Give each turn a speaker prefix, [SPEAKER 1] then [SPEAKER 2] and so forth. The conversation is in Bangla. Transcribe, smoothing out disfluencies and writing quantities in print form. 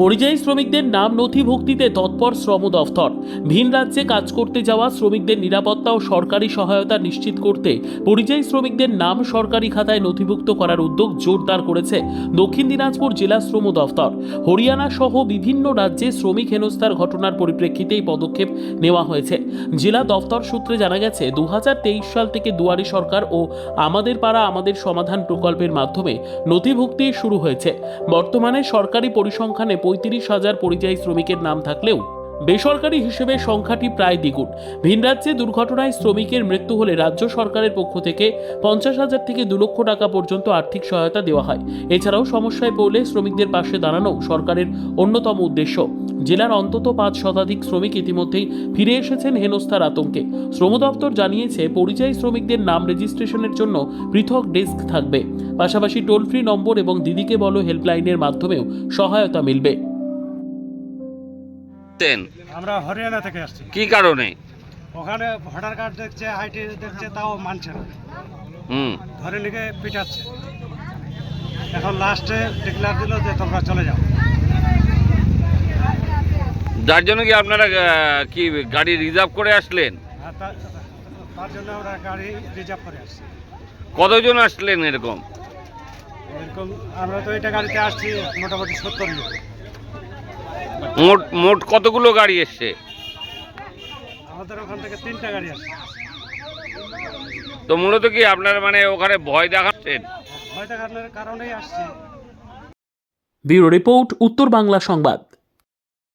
[SPEAKER 1] পরিযায়ী শ্রমিকদের নাম নথিভুক্তিতে তৎপর শ্রম দফতর। ভিন রাজ্যে কাজ করতে যাওয়া শ্রমিকদের নিরাপত্তা ও সরকারি সহায়তা নিশ্চিত করতে পরিযায়ী শ্রমিকদের নাম সরকারি খাতায় নথিভুক্ত করার উদ্যোগ জোরদার করেছে দক্ষিণ দিনাজপুর জেলা শ্রম দফতর। হরিয়ানা সহ বিভিন্ন রাজ্যে শ্রমিক হেনস্থার ঘটনার পরিপ্রেক্ষিতে এই পদক্ষেপ নেওয়া হয়েছে। জেলা দফতর সূত্রে জানা গেছে 2023 সাল থেকে দুয়ারি সরকার ও আমাদের পাড়া আমাদের সমাধান প্রকল্পের মাধ্যমে নথিভুক্তি শুরু হয়েছে। বর্তমানে সরকারি পরিসংখ্যানে 35,000 পরিযায়ী শ্রমিকের নাম থাকলেও বেসরকারি হিসেবে সংখ্যাটি প্রায় দ্বিগুণ। ভিন রাজ্যে দুর্ঘটনায় শ্রমিকের মৃত্যু হলে রাজ্য সরকারের পক্ষ থেকে 50,000 থেকে 2 লক্ষ টাকা পর্যন্ত আর্থিক সহায়তা দেওয়া হয়। এছাড়াও সমস্যায় পড়লে শ্রমিকদের পাশে দাঁড়ানো সরকারের অন্যতম উদ্দেশ্য। জেলার অন্তত 5 শতাধিক শ্রমিক ইতিমধ্যেই ফিরে এসেছেন হেনস্থার আতঙ্কে। শ্রম দপ্তর জানিয়েছে পরিযায়ী শ্রমিকদের নাম রেজিস্ট্রেশনের জন্য পৃথক ডেস্ক থাকবে। পাশাপাশি টোল ফ্রি নম্বর এবং দিদিকে বলো হেল্পলাইনের মাধ্যমেও সহায়তা মিলবে।
[SPEAKER 2] আমরা হরিয়ানা থেকে আসছি।
[SPEAKER 3] কি কারণে?
[SPEAKER 2] ওখানে ভোটার কার্ড দেখছে, আইডি দেখছে, তাও মানছে না, ধরে লিখে পিটাচ্ছে। এখন লাস্টে ডিক্লার দিল যে তোমরা চলে যাও।
[SPEAKER 3] যার জন্য কি আপনারা কি গাড়ি রিজার্ভ করে আসলেন?
[SPEAKER 2] আর তার জন্য আমরা গাড়ি রিজার্ভ করে আসছি।
[SPEAKER 3] কতজন আসলেন এরকম?
[SPEAKER 2] এরকম আমরা তো এটা গাড়িতে আসছি মোটামুটি 70 জন।
[SPEAKER 3] মোট কতগুলো গাড়ি এসছে?
[SPEAKER 2] আমাদের ওখান থেকে 3টা গাড়ি আসছে।
[SPEAKER 3] তো মূলত কি আপনারা মানে ওখানে ভয় দেখাচ্ছেন?
[SPEAKER 2] ভয় দেখানোর কারণেই আসছি।
[SPEAKER 1] ব্যুরো রিপোর্ট, উত্তর বাংলা সংবাদ।